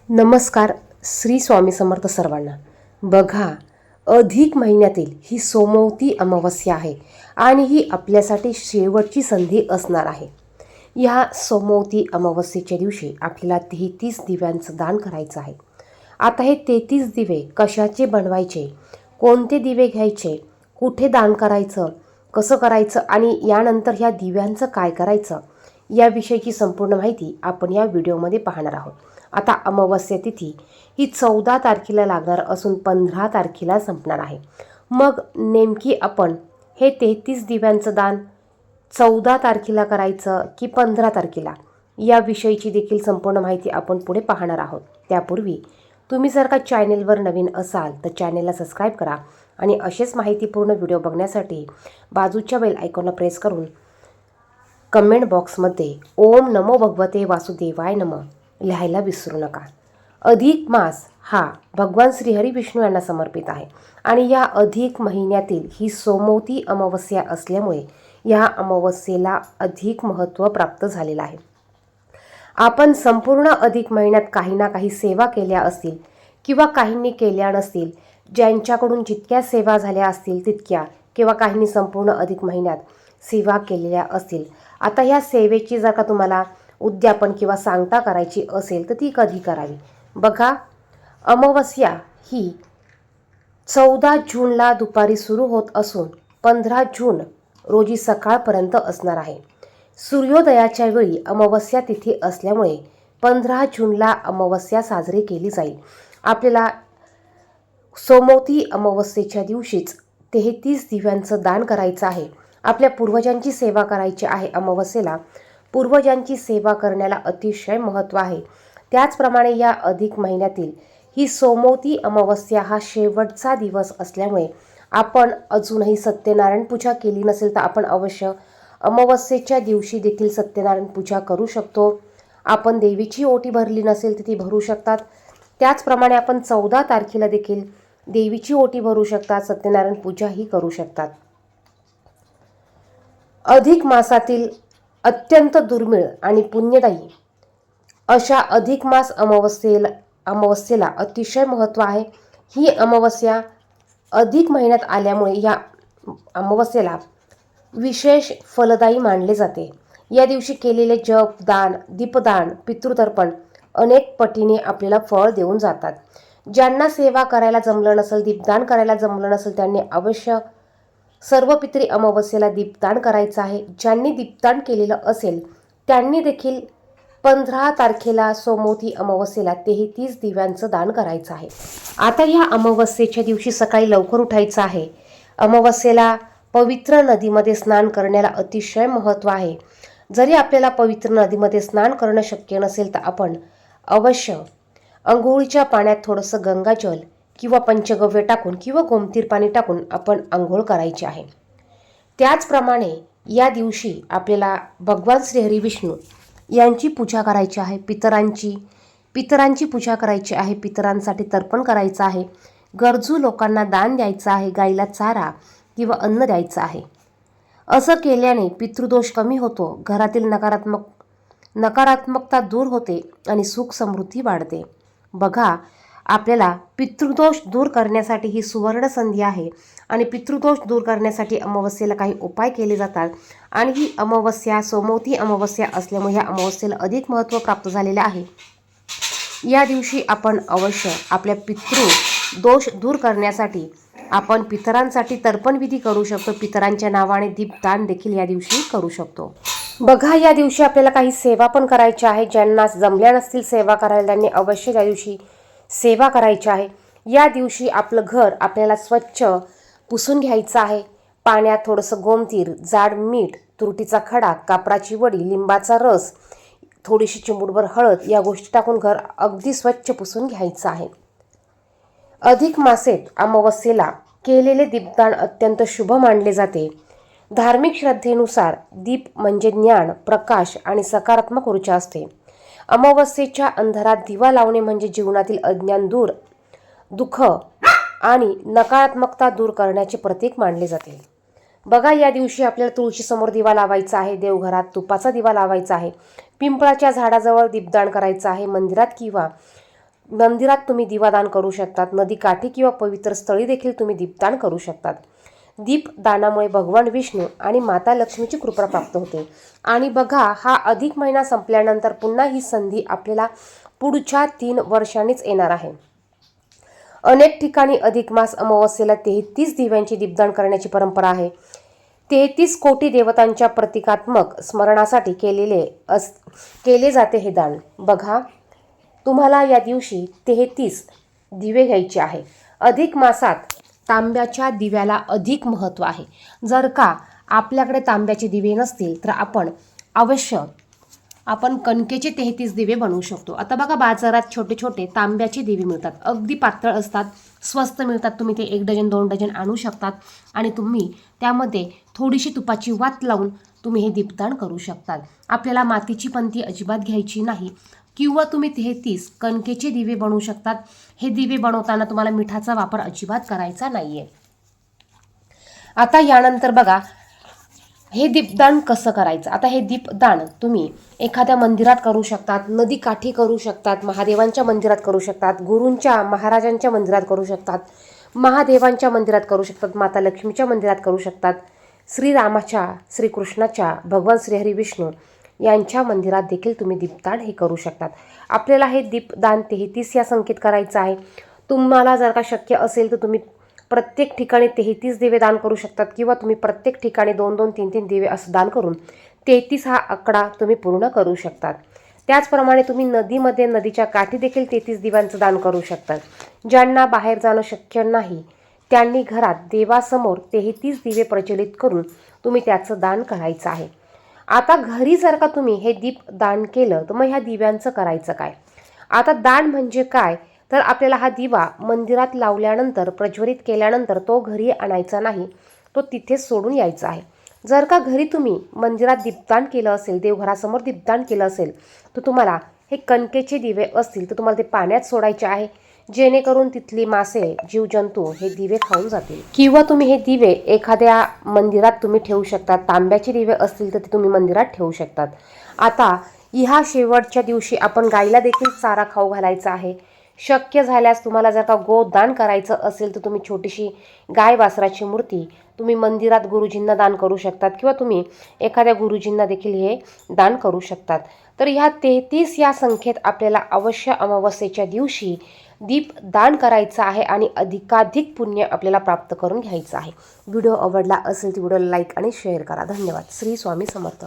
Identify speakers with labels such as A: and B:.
A: नमस्कार. श्री स्वामी समर्थ सर्वांना. बघा, अधिक महिन्यातील ही सोमवती अमावस्या आहे आणि ही आपल्यासाठी शेवटची संधी असणार आहे. या सोमवती अमावस्येच्या दिवशी आपल्याला 33 दिव्यांचं दान करायचं आहे. आता हे 33 दिवे कशाचे बनवायचे, कोणते दिवे घ्यायचे, कुठे दान करायचं, कसं करायचं आणि यानंतर ह्या दिव्यांचं काय करायचं याविषयीची संपूर्ण माहिती आपण या व्हिडिओमध्ये पाहणार आहोत. आता अमावस्या तिथी ही 14 तारखेला लागणार असून 15 तारखेला संपणार आहे. मग नेमकी आपण हे 33 दिव्यांचं दान 14 तारखेला करायचं की 15 तारखेला याविषयीची देखील संपूर्ण माहिती आपण पुढे पाहणार आहोत. त्यापूर्वी तुम्ही जर का चॅनेलवर नवीन असाल तर चॅनेलला सबस्क्राईब करा आणि असेच माहितीपूर्ण व्हिडिओ बघण्यासाठी बाजूच्या बेल आयकॉनला प्रेस करून कमेंट बॉक्समध्ये ओम नमो भगवते वासुदेवाय नमः लिहायला विसरू नका. अधिक मास हा भगवान श्रीहरी विष्णू यांना समर्पित आहे आणि या अधिक महिन्यातील ही सोमवती अमावस्या असल्यामुळे या अमावस्येला अधिक महत्त्व प्राप्त झालेलं आहे. आपण संपूर्ण अधिक महिन्यात काही ना काही सेवा केल्या असतील किंवा काहींनी केल्या नसतील. ज्यांच्याकडून जितक्या सेवा झाल्या असतील तितक्या किंवा काहींनी संपूर्ण अधिक महिन्यात सेवा केलेल्या असतील. आता ह्या सेवेची जर का तुम्हाला उद्यापन किंवा सांगता करायची असेल तर ती कधी करावी. बघा, अमावस्या ही 14 जूनला दुपारी सुरू होत असून 15 जून रोजी सकाळपर्यंत असणार आहे. सूर्योदयाच्या वेळी अमावस्या तिथी असल्यामुळे 15 जूनला अमावस्या साजरी केली जाईल. आपल्याला सोमवती अमावस्येच्या दिवशीच 33 दिव्यांचं दान करायचं आहे. आपल्या पूर्वजांची सेवा करायची आहे. अमावस्येला पूर्वजांची सेवा करण्याला अतिशय महत्त्व आहे. त्याचप्रमाणे या अधिक महिन्यातील ही सोमवती अमावस्या हा शेवटचा दिवस असल्यामुळे आपण अजूनही सत्यनारायण पूजा केली नसेल तर आपण अवश्य अमावस्येच्या दिवशी देखील सत्यनारायण पूजा करू शकतो. आपण देवीची ओटी भरली नसेल तर ती भरू शकतात. त्याचप्रमाणे आपण 14 तारखेला देखील देवीची ओटी भरू शकतात, सत्यनारायण पूजाही करू शकतात. अधिक मासातील अत्यंत दुर्मिळ आणि पुण्यदायी अशा अधिक मास अमावस्येला अतिशय महत्त्व आहे. ही अमावस्या अधिक महिन्यात आल्यामुळे या अमावस्येला विशेष फलदायी मानले जाते. या दिवशी केलेले जप, दान, दीपदान, पितृतर्पण अनेक पटीने आपल्याला फळ देऊन जातात. ज्यांना सेवा करायला जमलं नसेल, दीपदान करायला जमलं नसेल त्यांनी अवश्य सर्व पितरी अमावस्येला दीपदान करायचं आहे. ज्यांनी दीपदान केलेलं असेल त्यांनी देखील 15 तारखेला सोमवती अमावस्येला 33 दिव्यांचं दान करायचं आहे. आता ह्या अमावस्येच्या दिवशी सकाळी लवकर उठायचं आहे. अमावस्येला पवित्र नदीमध्ये स्नान करण्याला अतिशय महत्त्व आहे. जरी आपल्याला पवित्र नदीमध्ये स्नान करणं शक्य नसेल तर आपण अवश्य अंघोळीच्या पाण्यात थोडंसं गंगाजल किंवा पंचगव्य टाकून किंवा गोमतीर पाणी टाकून आपण आंघोळ करायची आहे. त्याचप्रमाणे या दिवशी आपल्याला भगवान श्रीहरी विष्णू यांची पूजा करायची आहे. पितरांची पूजा करायची आहे. पितरांसाठी तर्पण करायचं आहे. गरजू लोकांना दान द्यायचं आहे. गाईला चारा किंवा अन्न द्यायचं आहे. असं केल्याने पितृदोष कमी होतो, घरातील नकारात्मकता दूर होते आणि सुख समृद्धी वाढते. बघा, आपल्याला पितृदोष दूर करण्यासाठी ही सुवर्ण संधी आहे आणि पितृदोष दूर करण्यासाठी अमावस्येला काही उपाय केले जातात आणि ही अमावस्या सोमवती अमावस्या असल्यामुळे ह्या अमावस्येला अधिक महत्त्व प्राप्त झालेले आहे. या दिवशी आपण अवश्य आपल्या पितृदोष दूर करण्यासाठी आपण पितरांसाठी तर्पणविधी करू शकतो. पितरांच्या नावाने दीपदान देखील या दिवशी करू शकतो. बघा, या दिवशी आपल्याला काही सेवा पण करायच्या आहे. ज्यांना जमल्या नसतील सेवा करायला त्यांनी अवश्य या दिवशी सेवा करायची आहे. या दिवशी आपलं घर आपल्याला स्वच्छ पुसून घ्यायचं आहे. पाण्यात थोडंसं गोमतीर, जाड मीठ, तुरटीचा खडा, कापराची वडी, लिंबाचा रस, थोडीशी चिमूटभर हळद या गोष्टी टाकून घर अगदी स्वच्छ पुसून घ्यायचं आहे. अधिक मासेत अमावस्येला केलेले दीपदान अत्यंत शुभ मानले जाते. धार्मिक श्रद्धेनुसार दीप म्हणजे ज्ञान, प्रकाश आणि सकारात्मक ऊर्जा असते. अमावस्येच्या अंधारात दिवा लावणे म्हणजे जीवनातील अज्ञान दूर, दुःख आणि नकारात्मकता दूर करण्याचे प्रतीक मानले जाते. बघा, या दिवशी आपल्याला तुळशीसमोर दिवा लावायचा आहे. देवघरात तुपाचा दिवा लावायचा आहे. पिंपळाच्या झाडाजवळ दीपदान करायचं आहे. मंदिरात किंवा मंदिरात तुम्ही दिवादान करू शकतात. नदीकाठी किंवा पवित्र स्थळी देखील तुम्ही दीपदान करू शकतात. दीपदानामुळे भगवान विष्णू आणि माता लक्ष्मीची कृपा प्राप्त होते. आणि बघा, हा अधिक महिना संपल्यानंतर पुन्हा ही संधी आपल्याला पुढच्या 3 वर्षांनीच येणार आहे. अनेक ठिकाणी अधिक मास अमावस्येला 33 दिव्यांची दीपदान करण्याची परंपरा आहे. 33 कोटी देवतांच्या प्रतिकात्मक स्मरणासाठी केले जाते हे दान. बघा, तुम्हाला या दिवशी 33 दिवे घ्यायचे आहे. अधिक मासात तांब्याच्या दिव्याला अधिक महत्त्व आहे. जर का आपल्याकडे तांब्याचे दिवे नसतील तर आपण कणकेचे 33 दिवे बनवू शकतो. आता बघा, बाजारात छोटे छोटे तांब्याचे दिवे मिळतात. अगदी पातळ असतात, स्वस्त मिळतात. तुम्ही ते 1 डझन 2 डझन आणू शकतात आणि तुम्ही त्यामध्ये थोडीशी तुपाची वात लावून तुम्ही हे दीपदान करू शकतात. आपल्याला मातीची पंती अजिबात घ्यायची नाही. किंवा तुम्ही 33 कणकेचे दिवे बनवू शकतात. हे दिवे बनवताना तुम्हाला मिठाचा वापर अजिबात करायचा नाहीये. आता यानंतर बघा, हे दीपदान कसं करायचं. आता हे दीपदान तुम्ही एखाद्या मंदिरात करू शकतात, नदीकाठी करू शकतात, महादेवांच्या मंदिरात करू शकतात, गुरूंच्या महाराजांच्या मंदिरात करू शकतात, महादेवांच्या मंदिरात करू शकतात, माता लक्ष्मीच्या मंदिरात करू शकतात, श्रीरामाच्या, श्रीकृष्णाच्या, भगवान श्रीहरी विष्णू यांच्या मंदिरात देखील तुम्ही दीपदान हे करू शकतात. आपल्याला हे दीपदान 33 या संख्येत करायचं आहे. तुम्हाला जर का शक्य असेल तर तुम्ही प्रत्येक ठिकाणी 33 दिवे दान करू शकतात किंवा तुम्ही प्रत्येक ठिकाणी 2-2, 3-3 दिवे असं दान करून 33 हा आकडा तुम्ही पूर्ण करू शकतात. त्याचप्रमाणे तुम्ही नदीमध्ये, नदीच्या काठी देखील 33 दिव्यांचं दान करू शकतात. ज्यांना बाहेर जाणं शक्य नाही त्यांनी घरात देवासमोर 33 दिवे प्रज्वलित करून तुम्ही त्याचं दान करायचं आहे. आता घरी जर का तुम्ही हे दीप दान केलं तर मग ह्या दिव्यांचं करायचं काय. आता दान म्हणजे काय, तर आपल्याला हा दिवा मंदिरात लावल्यानंतर, प्रज्वलित केल्यानंतर तो घरी आणायचा नाही, तो तिथेच सोडून यायचा आहे. जर का घरी तुम्ही मंदिरात दीपदान केलं असेल, देवघरासमोर दीपदान केलं असेल, तर तुम्हाला हे कणकेचे दिवे असतील तर तुम्हाला ते पाण्यात सोडायचे आहे, जेणेकरून तिथली मासे, जीवजंतू हे दिवे खाऊन जातील. किंवा तुम्ही हे दिवे एखाद्या मंदिरात तुम्ही ठेवू शकता. तांब्याचे दिवे असतील तर ते तुम्ही मंदिरात ठेवू शकतात. आता ह्या शेवटच्या दिवशी आपण गाईला देखील चारा खाऊ घालायचा आहे. शक्य झाल्यास तुम्हाला जर का गोदान करायचं असेल तर तुम्ही छोटीशी गाय वासराची मूर्ती तुम्ही मंदिरात गुरुजींना दान करू शकतात किंवा तुम्ही एखाद्या गुरुजींना देखील हे दान करू शकतात. तर ह्या 33 या संख्येत आपल्याला अवश्य अमावस्येच्या दिवशी दीपदान करायचं आहे आणि अधिकाधिक पुण्य आपल्याला प्राप्त करून घ्यायचं आहे. व्हिडिओ आवडला असेल तर व्हिडिओला लाईक आणि शेअर करा. धन्यवाद. श्री स्वामी समर्थ.